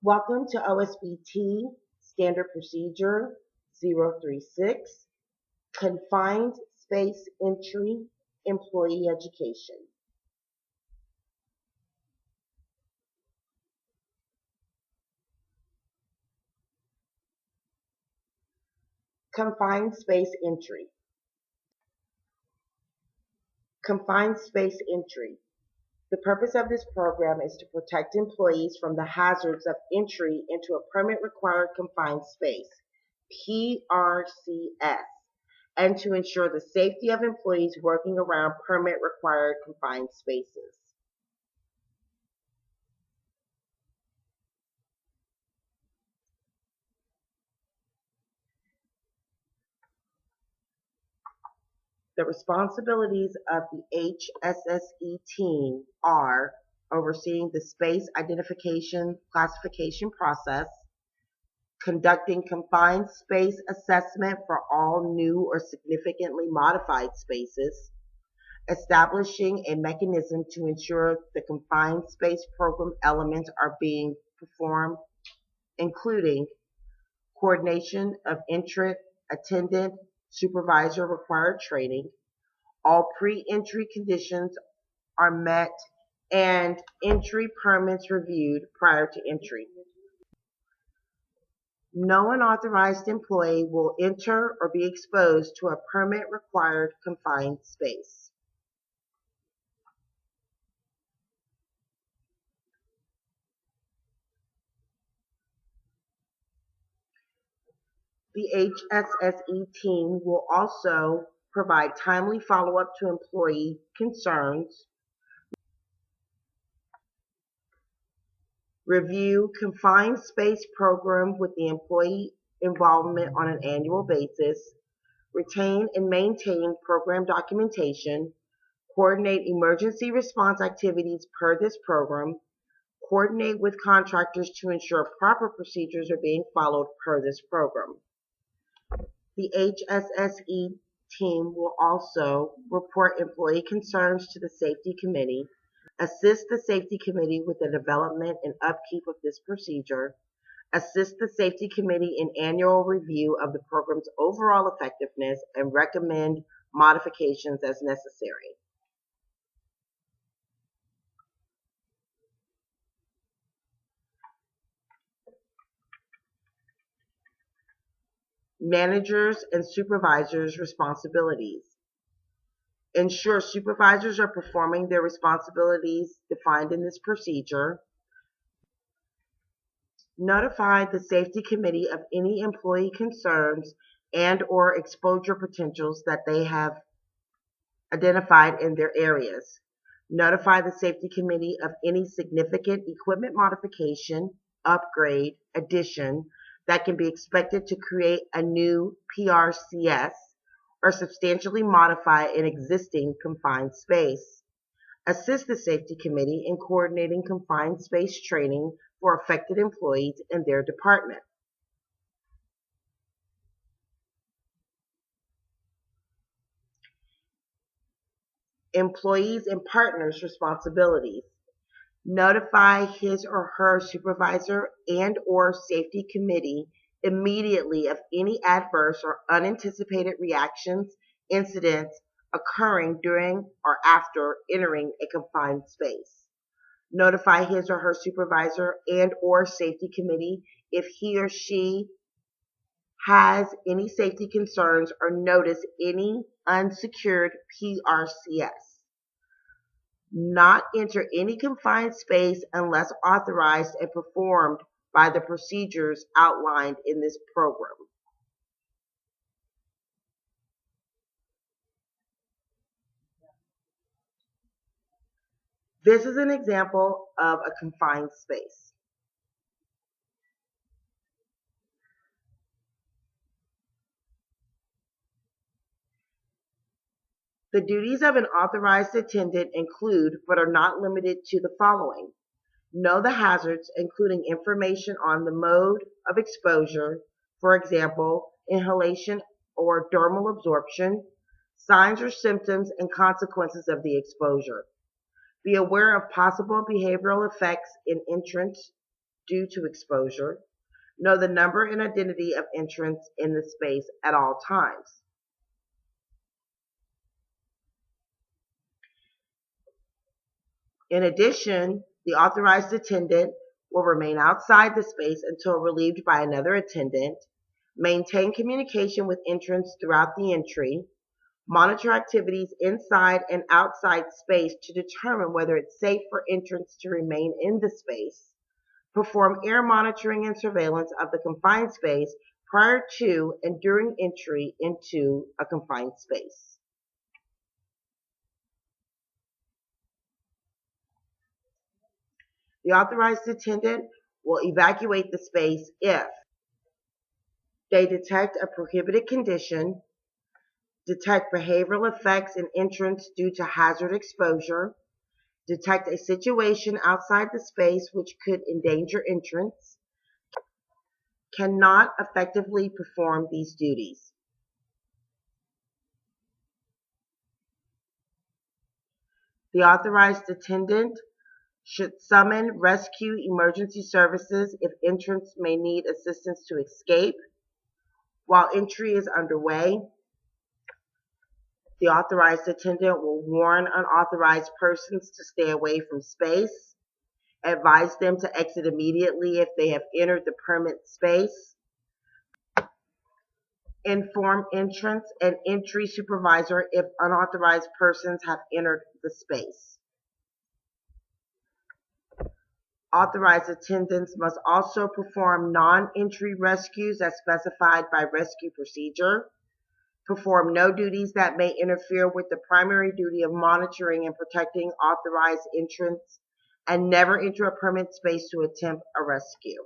Welcome to OSBT Standard Procedure 036, Confined Space Entry Employee Education. Confined Space Entry. Confined Space Entry. The purpose of this program is to protect employees from the hazards of entry into a permit-required confined space, PRCS, and to ensure the safety of employees working around permit-required confined spaces. The responsibilities of the HSSE team are overseeing the space identification classification process, conducting confined space assessment for all new or significantly modified spaces, establishing a mechanism to ensure the confined space program elements are being performed, including coordination of entrant, attendant, supervisor required training, all pre-entry conditions are met, and entry permits reviewed prior to entry. No unauthorized employee will enter or be exposed to a permit-required confined space. The HSSE team will also provide timely follow-up to employee concerns, review confined space program with the employee involvement on an annual basis, retain and maintain program documentation, coordinate emergency response activities per this program, coordinate with contractors to ensure proper procedures are being followed per this program. The HSSE team will also report employee concerns to the Safety Committee, assist the Safety Committee with the development and upkeep of this procedure, assist the Safety Committee in annual review of the program's overall effectiveness, and recommend modifications as necessary. Managers and supervisors' responsibilities. Ensure supervisors are performing their responsibilities defined in this procedure. Notify the Safety Committee of any employee concerns and/or exposure potentials that they have identified in their areas. Notify the Safety Committee of any significant equipment modification, upgrade, addition that can be expected to create a new PRCS or substantially modify an existing confined space. Assist the Safety Committee in coordinating confined space training for affected employees in their department. Employees and partners' responsibilities. Notify his or her supervisor and/or safety committee immediately of any adverse or unanticipated reactions, incidents occurring during or after entering a confined space. Notify his or her supervisor and/or safety committee if he or she has any safety concerns or notice any unsecured PRCS. Not enter any confined space unless authorized and performed by the procedures outlined in this program. This is an example of a confined space. The duties of an authorized attendant include, but are not limited to, the following. Know the hazards, including information on the mode of exposure, for example, inhalation or dermal absorption, signs or symptoms and consequences of the exposure. Be aware of possible behavioral effects in entrants due to exposure, know the number and identity of entrants in the space at all times. In addition, the authorized attendant will remain outside the space until relieved by another attendant, maintain communication with entrants throughout the entry, monitor activities inside and outside space to determine whether it's safe for entrants to remain in the space, perform air monitoring and surveillance of the confined space prior to and during entry into a confined space. The authorized attendant will evacuate the space if they detect a prohibited condition, detect behavioral effects in entrants due to hazard exposure, detect a situation outside the space which could endanger entrants, cannot effectively perform these duties. The authorized attendant should summon rescue emergency services if entrants may need assistance to escape. While entry is underway, the authorized attendant will warn unauthorized persons to stay away from space, advise them to exit immediately if they have entered the permit space, inform entrants and entry supervisor if unauthorized persons have entered the space. Authorized attendants must also perform non-entry rescues as specified by rescue procedure, perform no duties that may interfere with the primary duty of monitoring and protecting authorized entrants, and never enter a permit space to attempt a rescue.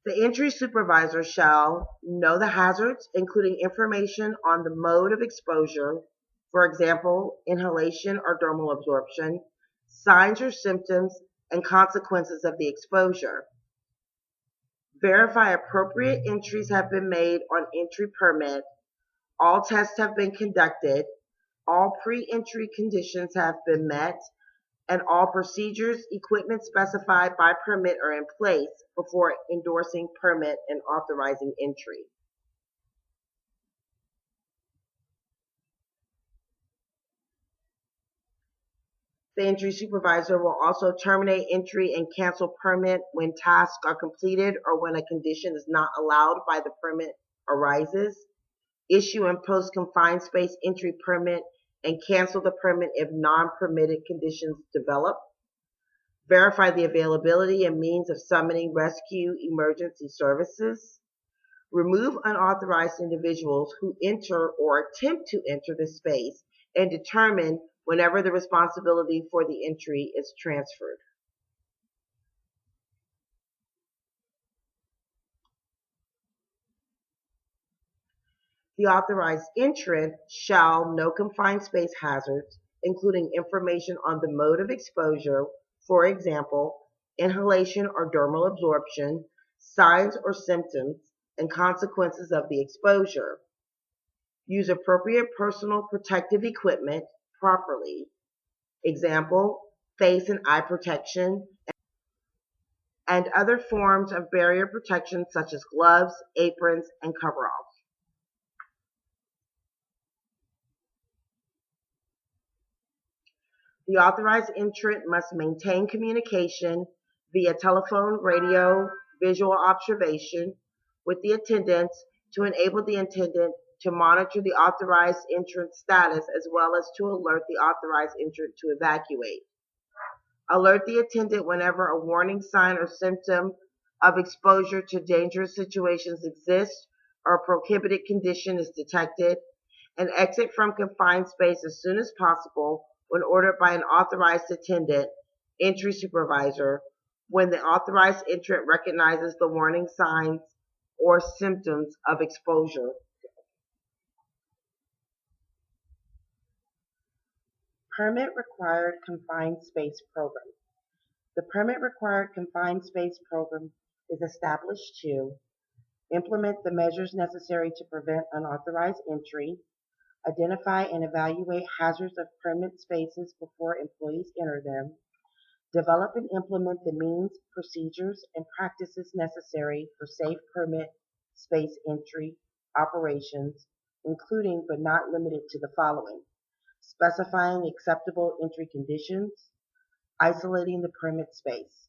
The entry supervisor shall know the hazards, including information on the mode of exposure, for example, inhalation or dermal absorption, signs or symptoms, and consequences of the exposure. Verify appropriate entries have been made on entry permit, all tests have been conducted, all pre-entry conditions have been met, and all procedures, equipment specified by permit are in place before endorsing permit and authorizing entry. The entry supervisor will also terminate entry and cancel permit when tasks are completed or when a condition is not allowed by the permit arises, issue and post confined space entry permit and cancel the permit if non-permitted conditions develop, verify the availability and means of summoning rescue emergency services, remove unauthorized individuals who enter or attempt to enter the space, and determine whenever the responsibility for the entry is transferred. The authorized entrant shall know confined space hazards, including information on the mode of exposure, for example, inhalation or dermal absorption, signs or symptoms, and consequences of the exposure. Use appropriate personal protective equipment properly. Example, face and eye protection, and other forms of barrier protection such as gloves, aprons, and coveralls. The authorized entrant must maintain communication via telephone, radio, visual observation with the attendants to enable the attendant to monitor the authorized entrant status as well as to alert the authorized entrant to evacuate. Alert the attendant whenever a warning sign or symptom of exposure to dangerous situations exists or a prohibited condition is detected, and exit from confined space as soon as possible when ordered by an authorized attendant, entry supervisor, when the authorized entrant recognizes the warning signs or symptoms of exposure. Permit Required Confined Space Program. The Permit Required Confined Space Program is established to implement the measures necessary to prevent unauthorized entry, identify and evaluate hazards of permit spaces before employees enter them, Develop and implement the means, procedures, and practices necessary for safe permit space entry operations, including but not limited to the following: specifying acceptable entry conditions, isolating the permit space.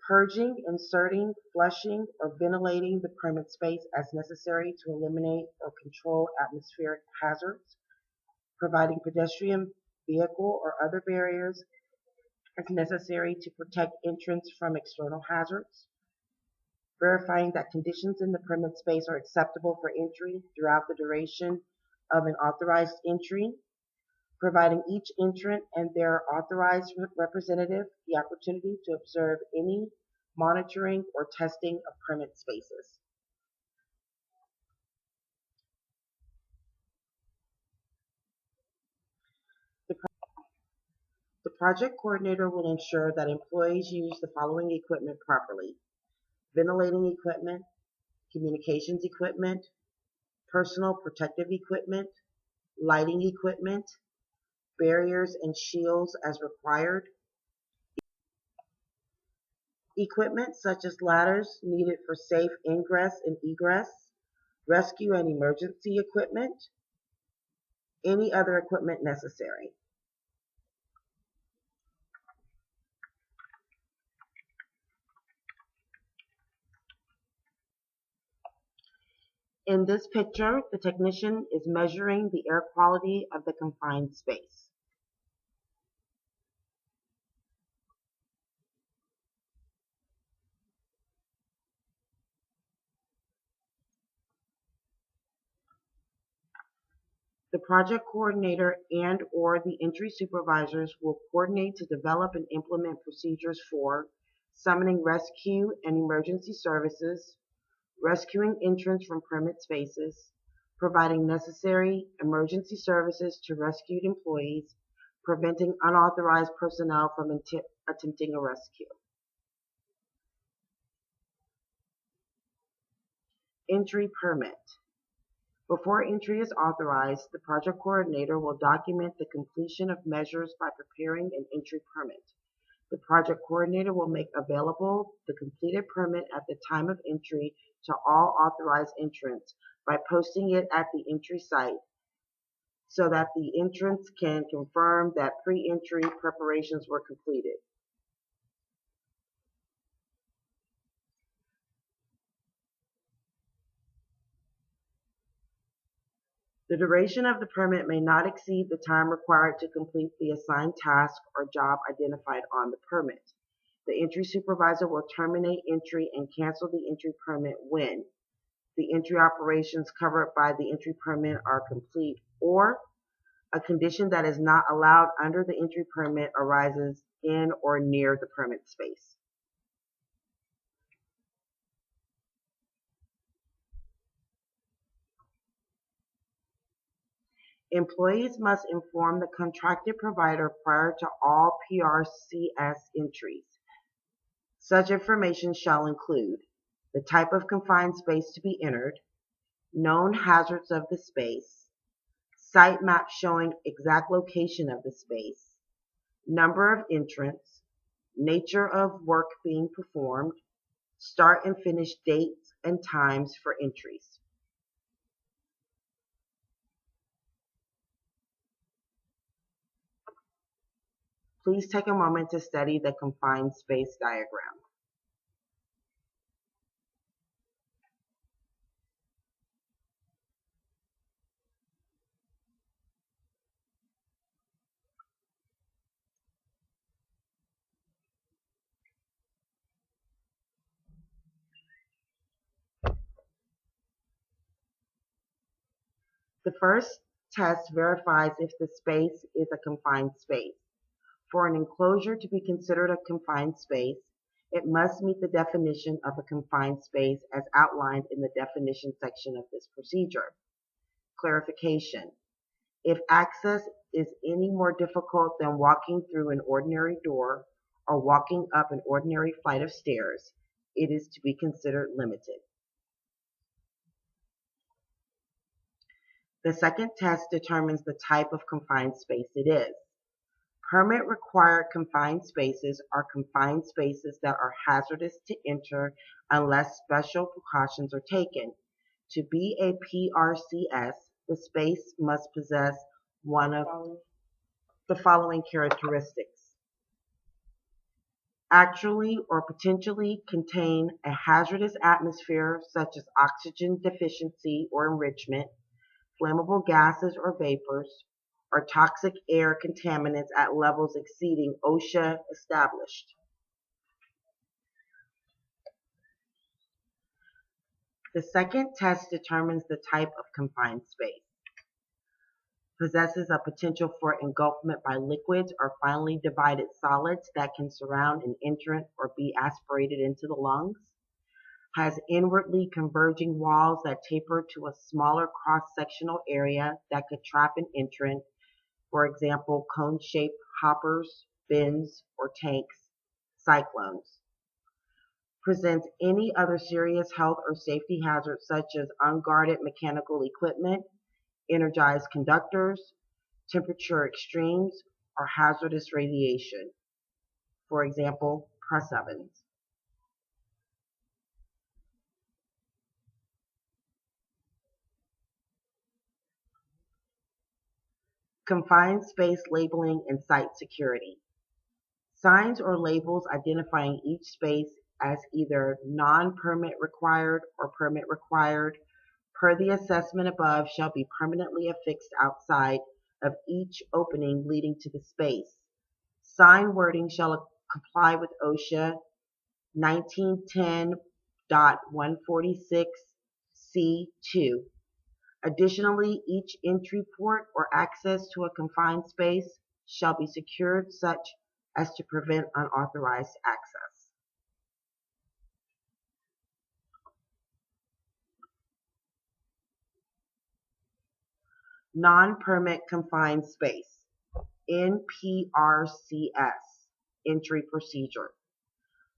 Purging, inserting, flushing, or ventilating the permit space as necessary to eliminate or control atmospheric hazards, providing pedestrian, vehicle, or other barriers as necessary to protect entrants from external hazards, verifying that conditions in the permit space are acceptable for entry throughout the duration of an authorized entry, providing each entrant and their authorized representative the opportunity to observe any monitoring or testing of permit spaces. The project coordinator will ensure that employees use the following equipment properly: ventilating equipment, communications equipment, personal protective equipment, lighting equipment, barriers and shields as required, equipment such as ladders needed for safe ingress and egress, rescue and emergency equipment, any other equipment necessary. In this picture, the technician is measuring the air quality of the confined space. The project coordinator and/or the entry supervisors will coordinate to develop and implement procedures for summoning rescue and emergency services, rescuing entrants from permit spaces, providing necessary emergency services to rescued employees, preventing unauthorized personnel from attempting a rescue. Entry permit. Before entry is authorized, the project coordinator will document the completion of measures by preparing an entry permit. The project coordinator will make available the completed permit at the time of entry to all authorized entrants by posting it at the entry site so that the entrants can confirm that pre-entry preparations were completed. The duration of the permit may not exceed the time required to complete the assigned task or job identified on the permit. The entry supervisor will terminate entry and cancel the entry permit when the entry operations covered by the entry permit are complete, or a condition that is not allowed under the entry permit arises in or near the permit space. Employees must inform the contracted provider prior to all PRCS entries. Such information shall include the type of confined space to be entered, known hazards of the space, site map showing exact location of the space, number of entrants, nature of work being performed, start and finish dates and times for entries. Please take a moment to study the confined space diagram. The first test verifies if the space is a confined space. For an enclosure to be considered a confined space, it must meet the definition of a confined space as outlined in the definition section of this procedure. Clarification. If access is any more difficult than walking through an ordinary door or walking up an ordinary flight of stairs, it is to be considered limited. The second test determines the type of confined space it is. Permit-required confined spaces are confined spaces that are hazardous to enter unless special precautions are taken. To be a PRCS, the space must possess one of the following characteristics: actually or potentially contain a hazardous atmosphere such as oxygen deficiency or enrichment, flammable gases or vapors, or toxic air contaminants at levels exceeding OSHA established. The second test determines the type of confined space. Possesses a potential for engulfment by liquids or finely divided solids that can surround an entrant or be aspirated into the lungs. Has inwardly converging walls that taper to a smaller cross-sectional area that could trap an entrant, for example, cone-shaped hoppers, bins, or tanks, cyclones. Presents any other serious health or safety hazard such as unguarded mechanical equipment, energized conductors, temperature extremes, or hazardous radiation, for example, press ovens. Confined space labeling and site security. Signs or labels identifying each space as either non-permit required or permit required per the assessment above shall be permanently affixed outside of each opening leading to the space. Sign wording shall comply with OSHA 1910.146C2. Additionally, each entry port or access to a confined space shall be secured such as to prevent unauthorized access. Non-permit confined space, NPRCS, entry procedure.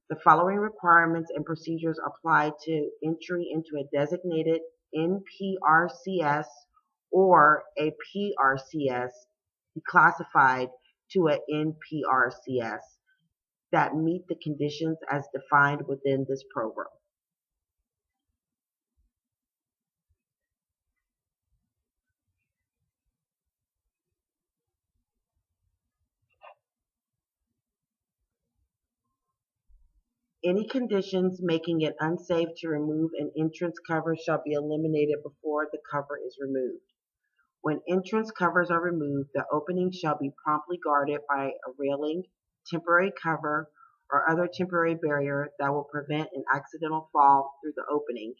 The following requirements and procedures apply to entry into a designated NPRCS or a PRCS declassified to a NPRCS that meet the conditions as defined within this program. Any conditions making it unsafe to remove an entrance cover shall be eliminated before the cover is removed. When entrance covers are removed, the opening shall be promptly guarded by a railing, temporary cover, or other temporary barrier that will prevent an accidental fall through the opening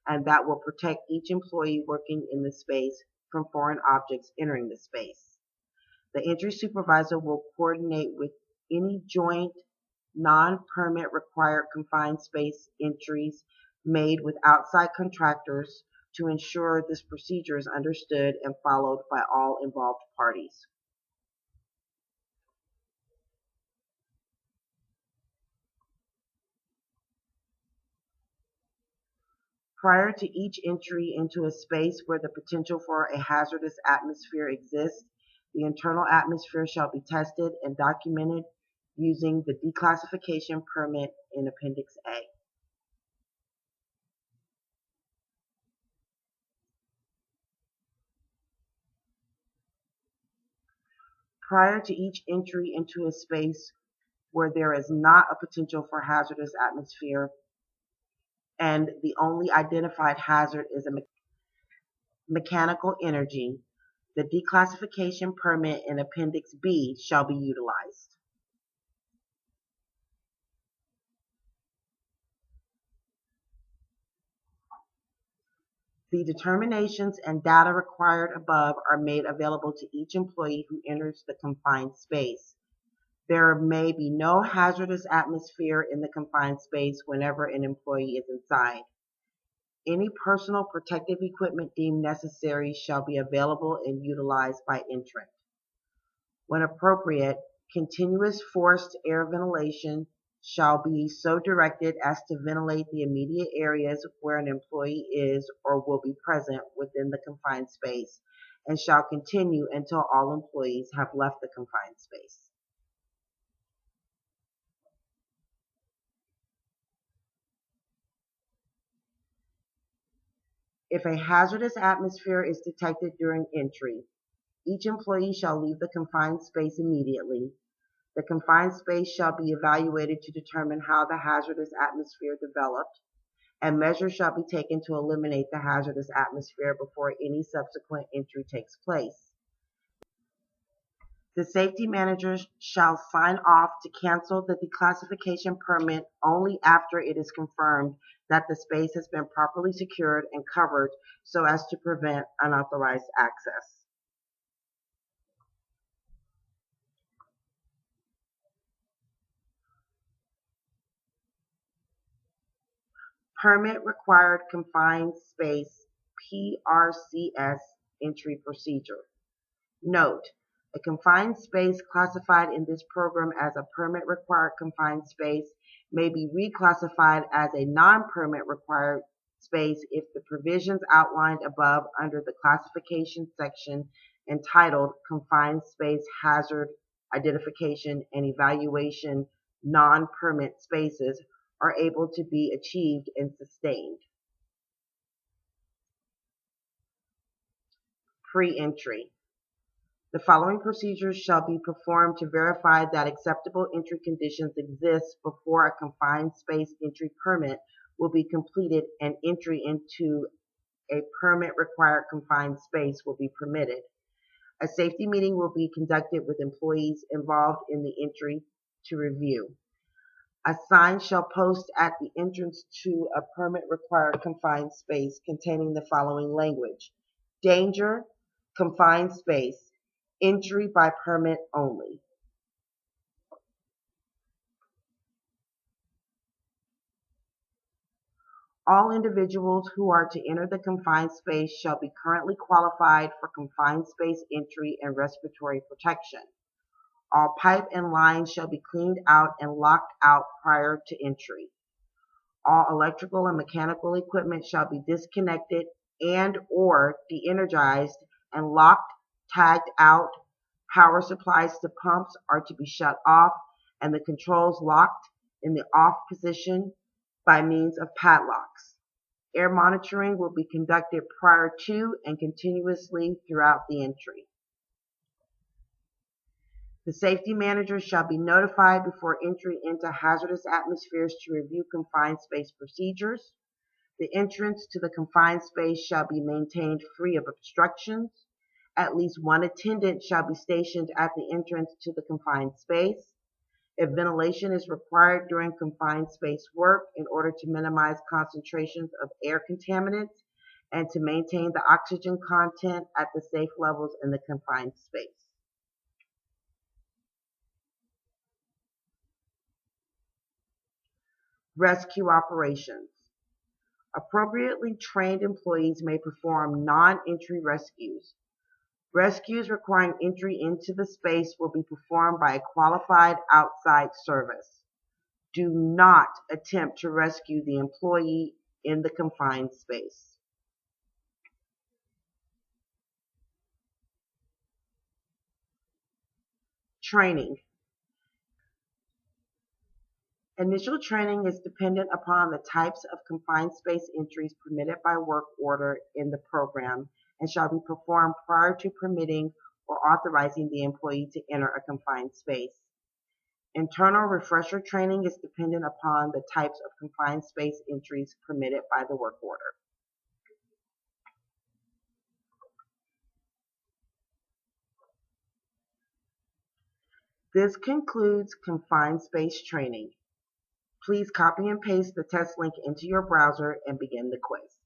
and that will protect each employee working in the space from foreign objects entering the space. The entry supervisor will coordinate with any joint non-permit required confined space entries made with outside contractors to ensure this procedure is understood and followed by all involved parties. Prior to each entry into a space where the potential for a hazardous atmosphere exists, the internal atmosphere shall be tested and documented using the declassification permit in Appendix A. Prior to each entry into a space where there is not a potential for hazardous atmosphere and the only identified hazard is a mechanical energy, the declassification permit in Appendix B shall be utilized. The determinations and data required above are made available to each employee who enters the confined space. There may be no hazardous atmosphere in the confined space whenever an employee is inside. Any personal protective equipment deemed necessary shall be available and utilized by entrant. When appropriate, continuous forced air ventilation shall be so directed as to ventilate the immediate areas where an employee is or will be present within the confined space and shall continue until all employees have left the confined space. If a hazardous atmosphere is detected during entry, each employee shall leave the confined space immediately. The confined space shall be evaluated to determine how the hazardous atmosphere developed, and measures shall be taken to eliminate the hazardous atmosphere before any subsequent entry takes place. The safety manager shall sign off to cancel the declassification permit only after it is confirmed that the space has been properly secured and covered so as to prevent unauthorized access. Permit required confined space PRCS entry procedure. Note: a confined space classified in this program as a permit required confined space may be reclassified as a non-permit required space if the provisions outlined above under the classification section entitled Confined Space Hazard Identification and Evaluation Non-Permit Spaces are able to be achieved and sustained. Pre-entry. The following procedures shall be performed to verify that acceptable entry conditions exist before a confined space entry permit will be completed and entry into a permit required confined space will be permitted. A safety meeting will be conducted with employees involved in the entry to review. A sign shall post at the entrance to a permit required confined space containing the following language: danger, confined space, entry by permit only. All individuals who are to enter the confined space shall be currently qualified for confined space entry and respiratory protection. All pipe and lines shall be cleaned out and locked out prior to entry. All electrical and mechanical equipment shall be disconnected and or de-energized and locked, tagged out. Power supplies to pumps are to be shut off and the controls locked in the off position by means of padlocks. Air monitoring will be conducted prior to and continuously throughout the entry. The safety manager shall be notified before entry into hazardous atmospheres to review confined space procedures. The entrance to the confined space shall be maintained free of obstructions. At least one attendant shall be stationed at the entrance to the confined space. If ventilation is required during confined space work in order to minimize concentrations of air contaminants and to maintain the oxygen content at the safe levels in the confined space. Rescue operations. Appropriately trained employees may perform non-entry rescues. Rescues requiring entry into the space will be performed by a qualified outside service. Do not attempt to rescue the employee in the confined space. Training. Initial training is dependent upon the types of confined space entries permitted by work order in the program and shall be performed prior to permitting or authorizing the employee to enter a confined space. Internal refresher training is dependent upon the types of confined space entries permitted by the work order. This concludes confined space training. Please copy and paste the test link into your browser and begin the quiz.